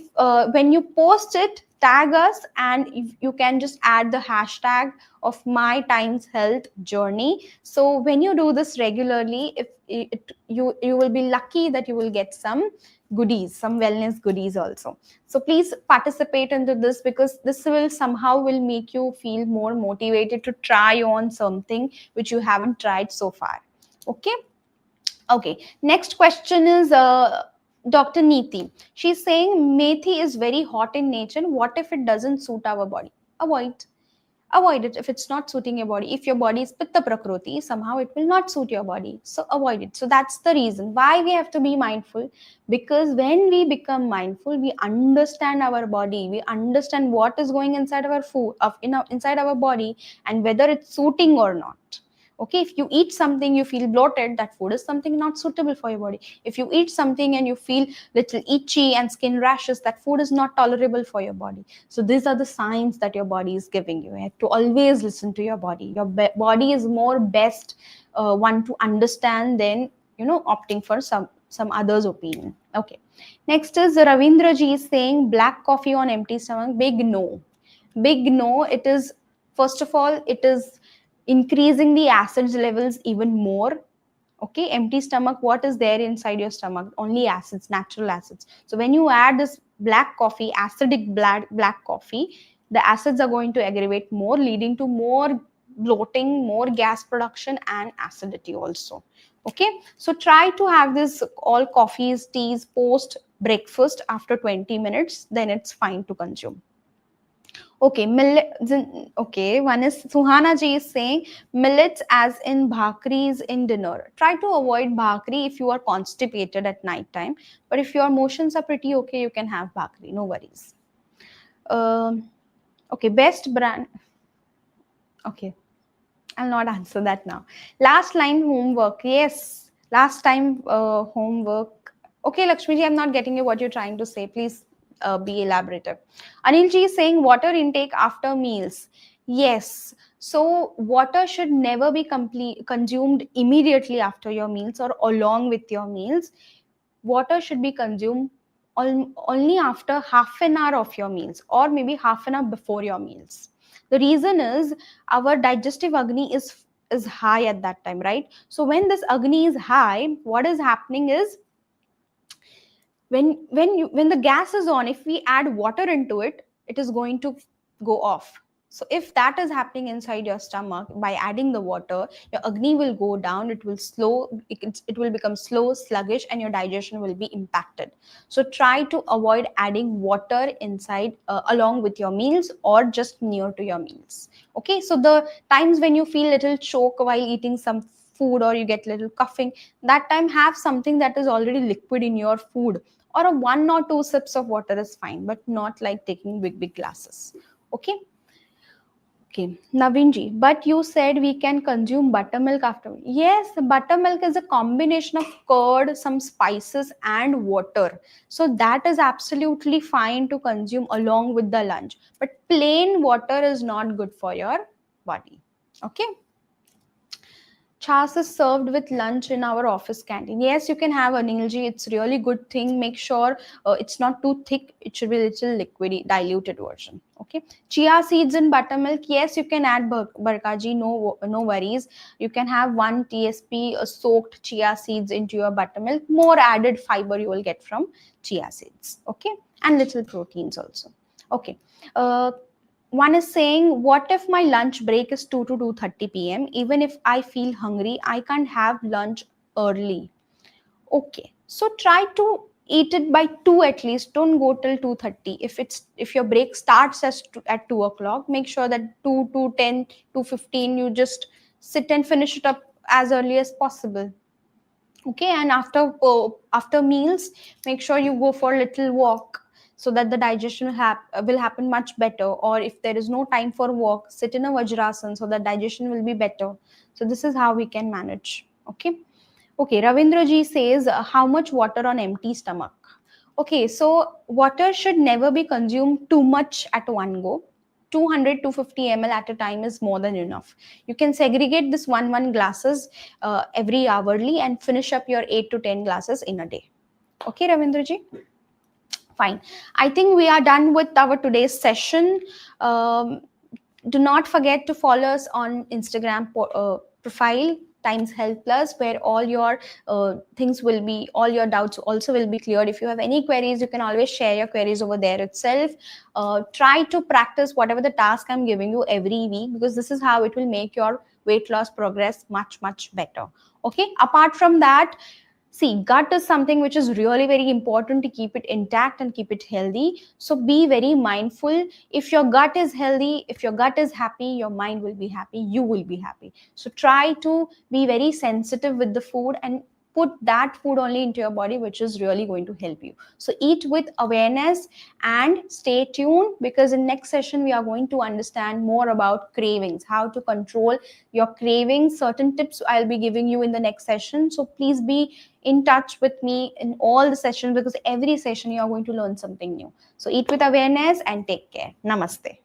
Speaker 1: when you post it, tag us, and if you can just add the hashtag of my Times Health journey. So when you do this regularly, if you will be lucky that you will get some goodies, some wellness goodies also. So please participate into this, because this will somehow will make you feel more motivated to try on something which you haven't tried so far. Okay. Okay, next question is Dr. Neeti. She's saying methi is very hot in nature. What if it doesn't suit our body? Avoid. Avoid it if it's not suiting your body. If your body is pitta prakriti, somehow it will not suit your body. So avoid it. So that's the reason why we have to be mindful. Because when we become mindful, we understand our body. We understand what is going inside our food, inside our body, and whether it's suiting or not. Okay, if you eat something you feel bloated, that food is something not suitable for your body. If you eat something and you feel little itchy and skin rashes, that food is not tolerable for your body. So these are the signs that your body is giving you. You have to always listen to your body. Your body is more best one to understand than opting for some others opinion. Okay, next is Ravindra ji is saying black coffee on empty stomach. Big no. Big no. It is, first of all, it is increasing the acid levels even more. Okay, empty stomach, what is there inside your stomach? Only acids, natural acids. So when you add this black coffee, acidic black coffee, the acids are going to aggravate more, leading to more bloating, more gas production, and acidity also. Okay, so try to have this all coffees, teas post breakfast after 20 minutes, then it's fine to consume. Okay, okay, one is Suhana ji is saying millets as in bhakris in dinner. Try to avoid bhakri if you are constipated at night time. But if your motions are pretty okay, you can have bhakri, no worries. Okay, best brand. Okay, I'll not answer that now. Last line homework. Yes, last time homework. Okay, Lakshmi ji, I'm not getting you what you're trying to say. Please be elaborative. Anil ji is saying water intake after meals. Yes. So water should never be consumed immediately after your meals or along with your meals. Water should be consumed only after half an hour of your meals, or maybe half an hour before your meals. The reason is our digestive agni is high at that time, right? So when this agni is high, what is happening is when the gas is on, if we add water into it, it is going to go off. So if that is happening inside your stomach, by adding the water, your agni will go down, it will it will become slow, sluggish, and your digestion will be impacted. So try to avoid adding water inside along with your meals or just near to your meals. Okay, so the times when you feel little choke while eating some food or you get little coughing, that time have something that is already liquid in your food, or a 1 or 2 sips of water is fine, but not like taking big glasses. Okay. Okay, Navinji, but you said we can consume buttermilk after. Yes, buttermilk is a combination of curd, some spices, and water. So that is absolutely fine to consume along with the lunch. But plain water is not good for your body. Okay. Chas is served with lunch in our office canteen. Yes, you can have Anilji. It's really good thing. Make sure it's not too thick. It should be a little liquidy, diluted version. Okay. Chia seeds in buttermilk. Yes, you can add barkaji. No worries. You can have 1 TSP soaked chia seeds into your buttermilk. More added fiber you will get from chia seeds. Okay, and little proteins also. Okay. One is saying, what if my lunch break is 2 to 2:30 p.m.? Even if I feel hungry, I can't have lunch early. Okay, so try to eat it by 2 at least. Don't go till 2:30. If your break starts at 2 o'clock, make sure that 2 to 10 to 15 you just sit and finish it up as early as possible. Okay, and after meals, make sure you go for a little walk so that the digestion will happen much better. Or if there is no time for walk, sit in a vajrasan so that digestion will be better. So this is how we can manage. Okay. Okay, Ravindra ji says, how much water on empty stomach? Okay, so water should never be consumed too much at one go. 200 to 50 ml at a time is more than enough. You can segregate this one glasses every hourly and finish up your 8 to 10 glasses in a day. Okay, Ravindra ji? Fine. I think we are done with our today's session. Um, do not forget to follow us on Instagram profile Times Health Plus, where all your things will be, all your doubts also will be cleared. If you have any queries, you can always share your queries over there itself. Try to practice whatever the task I'm giving you every week, because this is how it will make your weight loss progress much better. Okay, apart from that, see, gut is something which is really very important to keep it intact and keep it healthy. So be very mindful. If your gut is healthy, if your gut is happy, your mind will be happy, you will be happy. So try to be very sensitive with the food and put that food only into your body, which is really going to help you. So eat with awareness and stay tuned, because in next session we are going to understand more about cravings, how to control your cravings. Certain tips I'll be giving you in the next session. So please be in touch with me in all the sessions, because every session you are going to learn something new. So eat with awareness and take care. Namaste.